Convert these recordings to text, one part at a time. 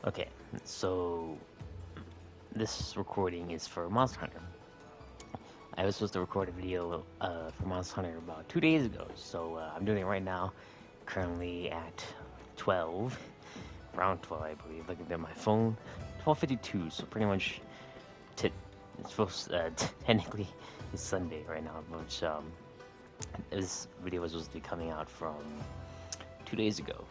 Okay, so this recording is for Monster Hunter. I was supposed to record a video for Monster Hunter about 2 days ago, so I'm doing it right now. Currently at 12, around 12, I believe. Looking at my phone, 12:52. So pretty much, t it's supposed technically it's Sunday right now, which this video was supposed to be coming out from 2 days ago.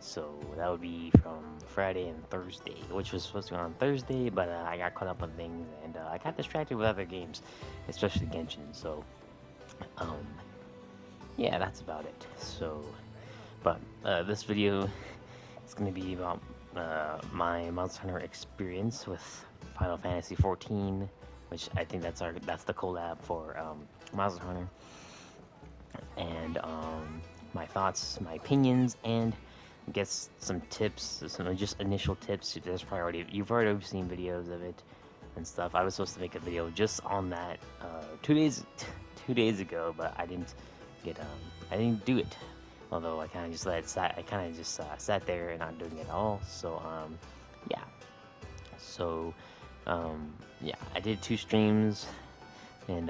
So that would be from Friday and Thursday, which was supposed to be on Thursday, but I got caught up on things and I got distracted with other games, especially Genshin. So, um, yeah, that's about it. So, but this video is going to be about my Monster Hunter experience with Final Fantasy XIV, which I think that's the collab for Monster Hunter, and my thoughts, my opinions, and guess some tips, some just initial tips. You've already seen videos of it and stuff. I was supposed to make a video just on that 2 days 2 days ago, but I didn't do it. Although I kind of just sat there and not doing it at all. So yeah. So yeah, I did 2 streams and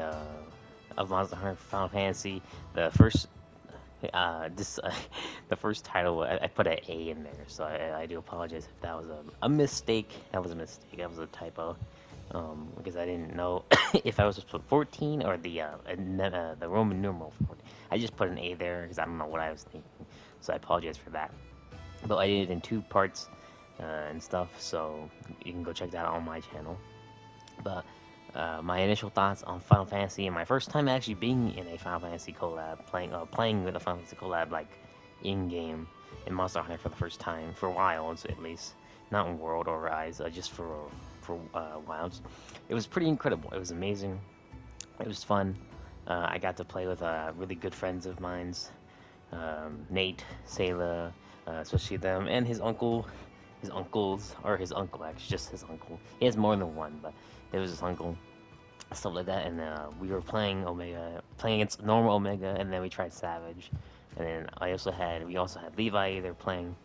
of Monster Hunter Final Fantasy. The first this the first title I put an A in there, so I do apologize if that was a mistake. That was a mistake. That was a typo. Because I didn't know if I was supposed to put 14 or the Roman numeral 14. I just put an A there because I don't know what I was thinking, so I apologize for that. But I did it in 2 parts and stuff, so you can go check that out on my channel. But my initial thoughts on Final Fantasy and my first time actually being in a Final Fantasy collab, playing with a Final Fantasy collab like in game in Monster Hunter for the first time for Wilds at least, not in World or Rise, just for Wilds. It was pretty incredible. It was amazing. It was fun. I got to play with really good friends of mine's, Nate, Sayla, especially them, and his uncles, or his uncle actually, just his uncle. He has more than one, but it was his uncle, stuff like that. And we were playing Omega, playing against normal Omega, and then we tried Savage, and then we also had Levi there playing,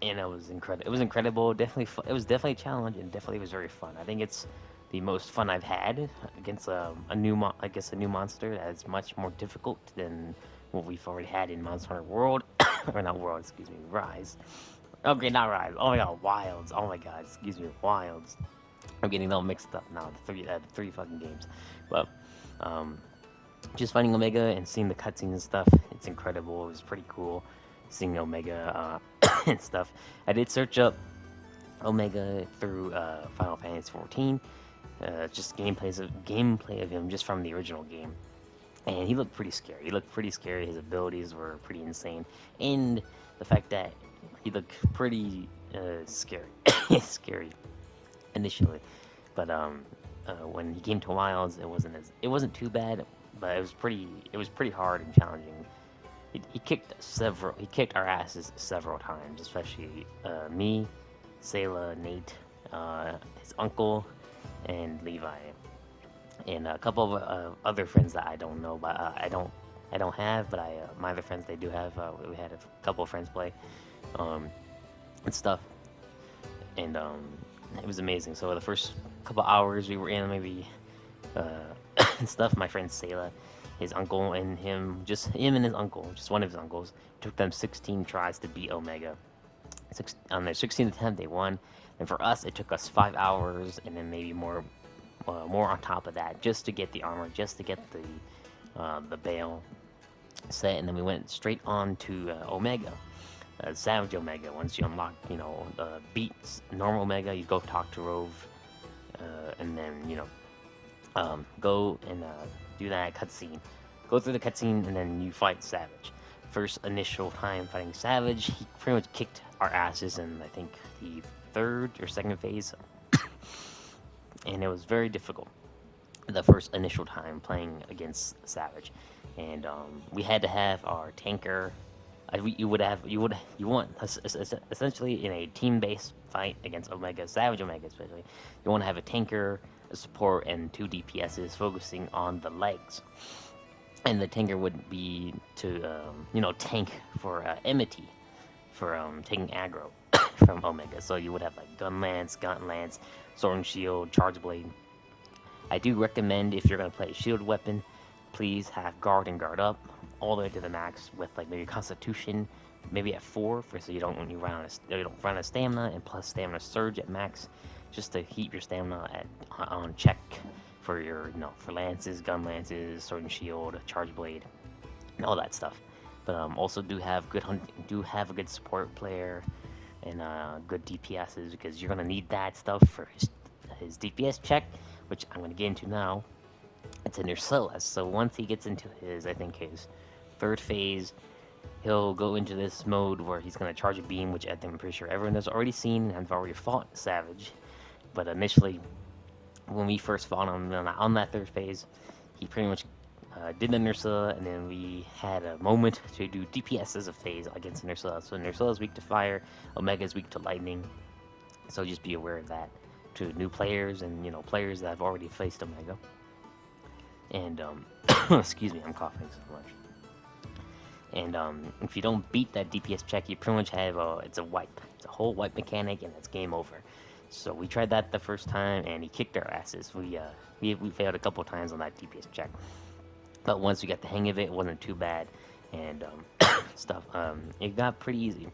and it was incredible. It was incredible. Definitely, it was definitely a challenge, and definitely was very fun. I think it's the most fun I've had against a new monster that is much more difficult than what we've already had in Monster Hunter World, or not World, excuse me, Rise. Okay, not Rise. Oh my God, Wilds. Oh my God, excuse me, Wilds. I'm getting all mixed up now. The three fucking games, but um, just finding Omega and seeing the cutscenes and stuff, it's incredible. It was pretty cool seeing Omega and stuff. I did search up Omega through Final Fantasy XIV, just gameplay of him just from the original game, and he looked pretty scary. He looked pretty scary. His abilities were pretty insane, and the fact that he looked pretty scary, scary initially. But when he came to Wilds, it wasn't too bad, but it was pretty hard and challenging. He kicked our asses several times, especially me, Sayla, Nate, his uncle, and Levi, and a couple of other friends that I don't know, but I don't have, but my other friends they do have. We had a couple of friends play, um, and stuff, and it was amazing. So the first couple hours we were in, maybe and stuff. My friend Sayla, his uncle, and just him and his uncle, just one of his uncles, took them 16 tries to beat Omega. On their 16th attempt, they won, and for us, it took us 5 hours, and then maybe more on top of that, just to get the armor, just to get the Bale set, and then we went straight on to Omega. Savage Omega. Once you unlock, beat normal Omega, you go talk to Rove, and then go and do that cutscene. Go through the cutscene, and then you fight Savage. First initial time fighting Savage, he pretty much kicked our asses in I think the third or second phase, and it was very difficult. The first initial time playing against Savage, and we had to have our tanker. You want essentially in a team-based fight against Omega, Savage Omega especially, you want to have a tanker, a support, and 2 DPSs focusing on the legs. And the tanker would be to tank for enmity, for taking aggro. from Omega. So you would have like Gun Lance, Gun Lance, Sword and Shield, Charge Blade. I do recommend if you're gonna play a shield weapon, please have guard and guard up all the way to the max with like maybe Constitution, maybe at 4 for so you don't when you run out of you don't run out of stamina, and plus stamina surge at max, just to keep your stamina at on check for your for lances, gun lances, sword and shield, charge blade, and all that stuff. But also do have a good support player and good DPSs because you're gonna need that stuff for his DPS check, which I'm gonna get into now. It's in Ursilas, so once he gets into his, I think his 3rd phase, he'll go into this mode where he's gonna charge a beam, which I think I'm pretty sure everyone has already seen and have already fought Savage. But initially, when we first fought him on that 3rd phase, he pretty much did an Ursula, and then we had a moment to do DPS as a phase against an Ursula. So Ursula is weak to fire, Omega is weak to lightning, so just be aware of that to new players and players that have already faced Omega. And excuse me, I'm coughing so much. And if you don't beat that DPS check, you pretty much have it's a wipe. It's a whole wipe mechanic, and it's game over. So we tried that the first time, and he kicked our asses. We failed a couple times on that DPS check, but once we got the hang of it, it wasn't too bad, and stuff. It got pretty easy.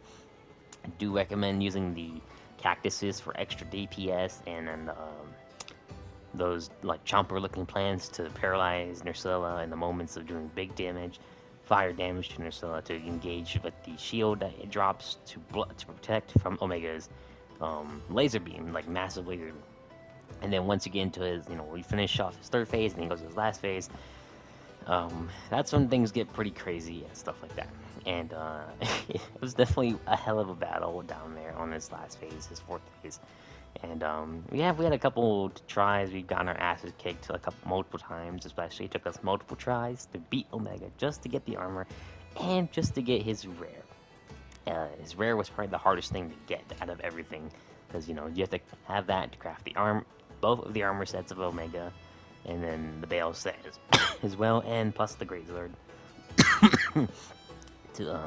I do recommend using the cactuses for extra DPS, and then those like chomper looking plants to paralyze Nursilla in the moments of doing big damage, fire damage to Nursilla to engage with the shield that it drops to protect from Omega's laser beam, like massive laser beam. And then once you get into his, we finish off his 3rd phase and he goes to his last phase, that's when things get pretty crazy and stuff like that. And it was definitely a hell of a battle down there on this last phase, his 4th phase. And we had a couple tries. We've gotten our asses kicked multiple times. Especially, it took us multiple tries to beat Omega just to get the armor and just to get his rare. His rare was probably the hardest thing to get out of everything, because you have to have that to craft the both of the armor sets of Omega, and then the Bale set as well, and plus the Great Sword to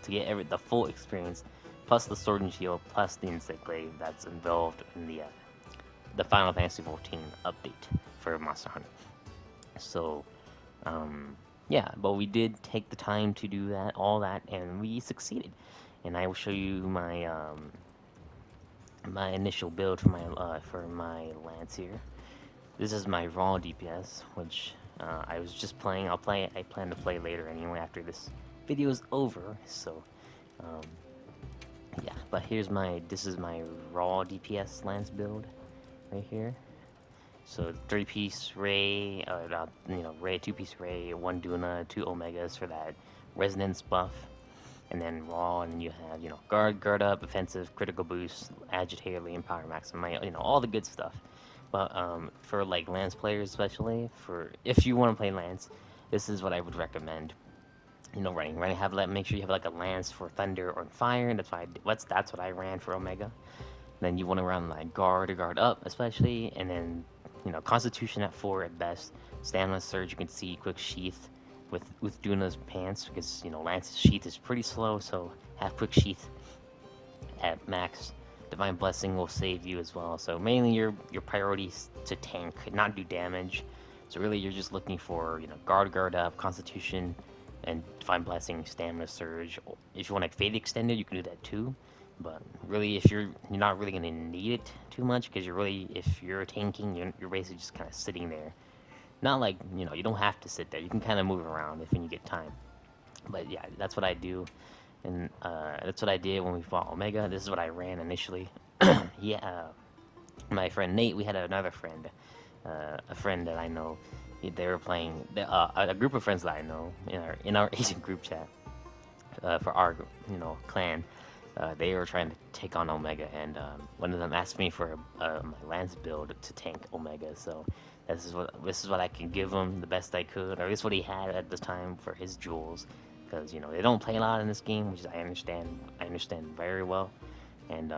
get the full experience, plus the Sword and Shield, plus the Insect Glaive that's involved in the Final Fantasy XIV update for Monster Hunter. So, yeah, but we did take the time to do all that, and we succeeded. And I will show you my my initial build for my lance here. This is my raw DPS, which I was just playing. I plan to play later anyway after this video is over. So, yeah. But this is my raw DPS lance build right here. So 3-piece Ray, Ray, 2-piece Ray, 1 Duna, 2 Omegas for that resonance buff, and then raw, and you have guard up, offensive, critical boost, agitator, and power maximum, all the good stuff. But for like lance players, especially if you want to play lance, this is what I would recommend. Running. Make sure you have like a lance for thunder or fire. That's what I ran for Omega. Then you want to run like guard or guard up, especially, and then Constitution at 4 at best. Stamina surge, you can see quick sheath with Duna's pants, because Lance's sheath is pretty slow, so have quick sheath at max. Divine Blessing will save you as well. So mainly your priorities to tank, not do damage. So really you're just looking for guard up, Constitution, and Divine Blessing, Stamina Surge. If you want to Fate Extended, you can do that too. But really, if you're not really going to need it too much, because if you're tanking, you're basically just kind of sitting there. Not like, you don't have to sit there. You can kind of move around when you get time. But yeah, that's what I do. And that's what I did when we fought Omega. This is what I ran initially. Yeah, my friend Nate, we had another friend, a friend that I know. They were playing a group of friends that I know in our Asian group chat for our clan. They were trying to take on Omega, and one of them asked me for my lance build to tank Omega. So this is what I can give him, the best I could, or this is what he had at the time for his jewels, because they don't play a lot in this game, which I understand. I understand very well, and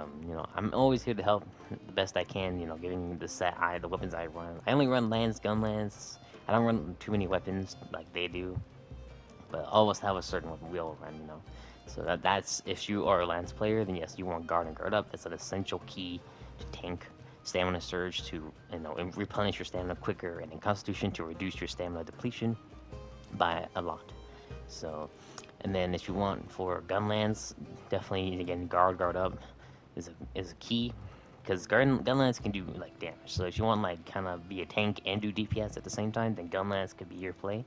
I'm always here to help the best I can. Giving the weapons I run. I only run lance, gun lance. I don't run too many weapons like they do, but always have a certain weapon we all run. So that's if you are a Lance player, then yes, you want guard and guard up. That's an essential key to tank. Stamina surge to replenish your stamina quicker, and in Constitution to reduce your stamina depletion by a lot. So, and then if you want for gunlands, definitely again guard up is a key because gunlands can do like damage. So if you want like kind of be a tank and do DPS at the same time, then gunlands could be your play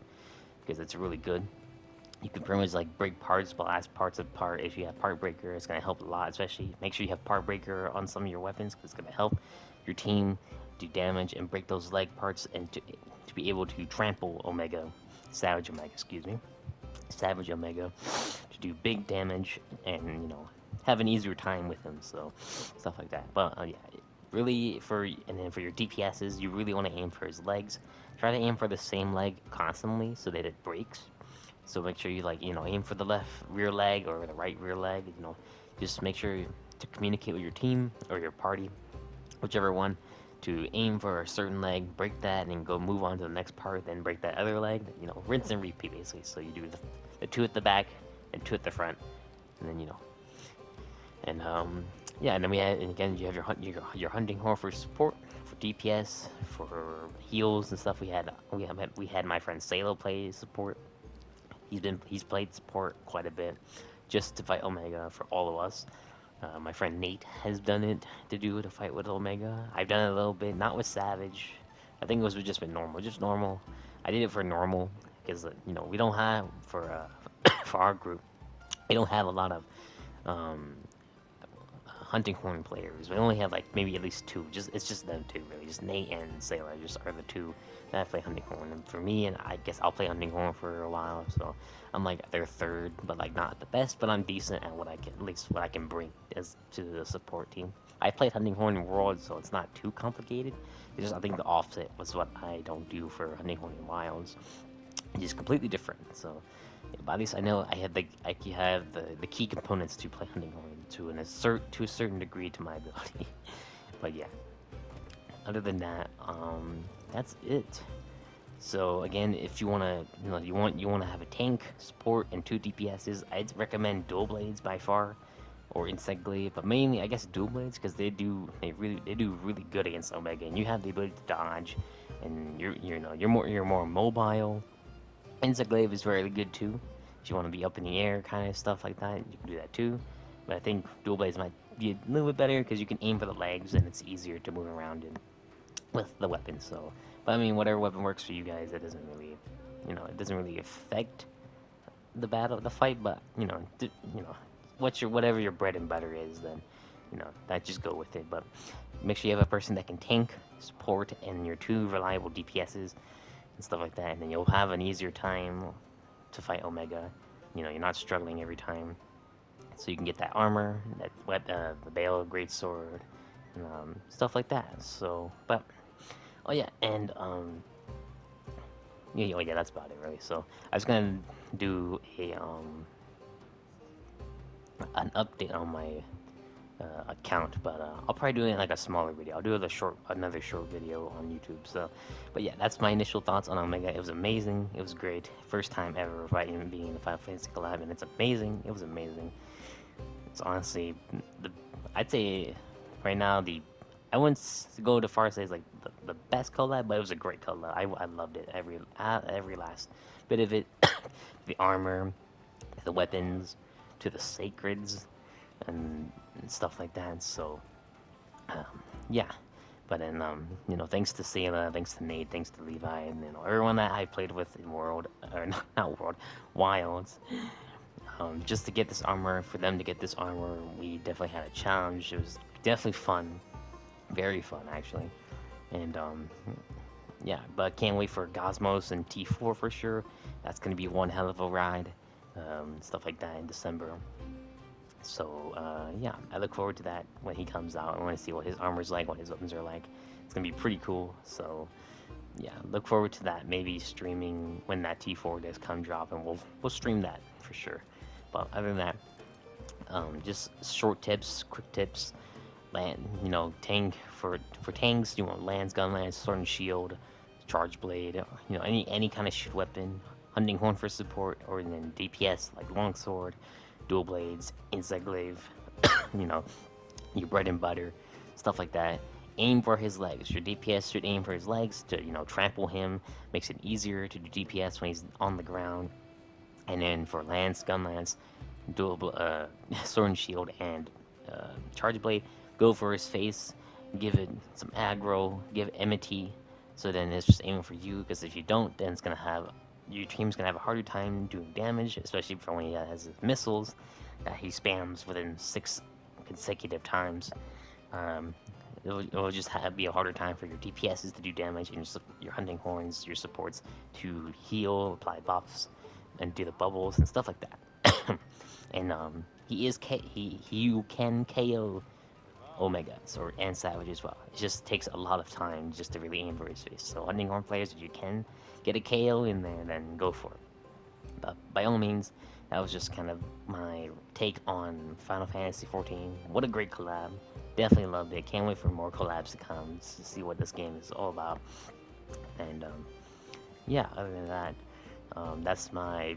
because it's really good. You can pretty much like break parts, blast parts apart. If you have part breaker, it's gonna help a lot. Especially make sure you have part breaker on some of your weapons because it's gonna help your team do damage and break those leg parts and to be able to trample Omega, Savage Omega, excuse me, Savage Omega, to do big damage and have an easier time with him. So stuff like that. But yeah, really and then for your DPSs, you really want to aim for his legs. Try to aim for the same leg constantly so that it breaks. So make sure you aim for the left rear leg or the right rear leg. Just make sure to communicate with your team or your party, whichever one, to aim for a certain leg, break that, and then go move on to the next part, then break that other leg. Rinse and repeat basically. So you do the two at the back and two at the front, and then and yeah, and then and again you have your hunting horn for support, for DPS, for heals and stuff. We had my friend Salo play support. He's played support quite a bit, just to fight Omega for all of us. My friend Nate has done it to do to fight with Omega. I've done it a little bit, not with Savage. I think it was just with normal, just normal. I did it for normal because we don't have for for our group. We don't have a lot of um, hunting horn players. We only have like maybe at least two. It's just them two really. Just Nate and Sailor just are the two that play hunting horn. And for me, and I guess I'll play hunting horn for a while. So I'm like their third, but like not the best. But I'm decent at what I can, at least what I can bring as to the support team. I played hunting horn in Worlds, so it's not too complicated. It's just I think the offset was what I don't do for hunting horn in Wilds. It's just completely different. So but at least I know I have the key components to play hunting horn to a certain degree to my ability. But yeah, other than that, that's it. So again, if you wanna you wanna have a tank, support, and two DPSs, I'd recommend dual blades by far, or insect glaive, but mainly I guess dual blades because they do really good against Omega, and you have the ability to dodge, and you're more mobile. Insect glaive is very good too. If you want to be up in the air, kind of stuff like that, you can do that too. But I think dual blades might be a little bit better because you can aim for the legs and it's easier to move around in with the weapon. So, but I mean, whatever weapon works for you guys, it doesn't really, it doesn't really affect the fight. But whatever your bread and butter is, then that just go with it. But make sure you have a person that can tank, support, and your two reliable DPSs and stuff like that, and then you'll have an easier time to fight Omega. You're not struggling every time, so you can get that armor, the Bale Greatsword, and stuff like that. So, but oh yeah, and yeah, oh yeah, that's about it really. So I was gonna do an update on my account, but I'll probably do it in like a smaller video. I'll do another short video on YouTube. So, but yeah, that's my initial thoughts on Omega. It was amazing. It was great. First time ever fighting being in the Final Fantasy collab, and it's amazing. It was amazing. It's honestly I'd say right now I wouldn't go to far as say it's like the best collab, but it was a great collab. I loved it every last bit of it. The armor, the weapons, to the sacreds, and stuff like that. So, um, yeah. But then, thanks to Sayla, thanks to Nate, thanks to Levi, and everyone that I played with in World, or not World, Wilds, just to get this armor, for them to get this armor, we definitely had a challenge. It was definitely fun, very fun actually, and yeah. But can't wait for Cosmos and T4 for sure. That's gonna be one hell of a ride, stuff like that in December. So yeah, I look forward to that when he comes out. I want to see what his armor's like, what his weapons are like. It's gonna be pretty cool. So yeah, look forward to that. Maybe streaming when that T4 does come drop, and we'll stream that for sure. But other than that, just short tips, quick tips. Tank for tanks. Lance, gun lance, sword and shield, charge blade. Any kind of shoot weapon. Hunting horn for support, or then DPS like longsword, dual blades, inside glaive, you know, your bread and butter, stuff like that. Aim for his legs. Your DPS should aim for his legs to, trample him. Makes it easier to do DPS when he's on the ground. And then for Lance, Gun Lance, dual sword and shield, and charge blade, go for his face. Give it some aggro. Give it enmity. So then it's just aiming for you. Because if you don't, then it's gonna have your team's gonna have a harder time doing damage, especially for when he has his missiles that he spams within 6 consecutive times. Um, it'll just be a harder time for your DPSs to do damage and your hunting horns, your supports to heal, apply buffs, and do the bubbles and stuff like that. And he can KO Omegas and Savage as well. It just takes a lot of time just to really aim for his face. So hunting horn players, if you can get a KO in there, then go for it. But by all means, that was just kind of my take on Final Fantasy XIV. What a great collab. Definitely loved it. Can't wait for more collabs to come to see what this game is all about. And yeah, other than that, that's my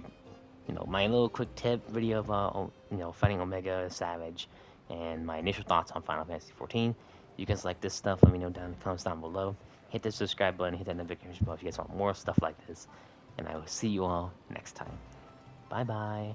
little quick tip video about fighting Omega Savage and my initial thoughts on Final Fantasy XIV. If you guys like this stuff, let me know down in the comments down below. Hit the subscribe button, hit that notification bell if you guys want more stuff like this. And I will see you all next time. Bye bye.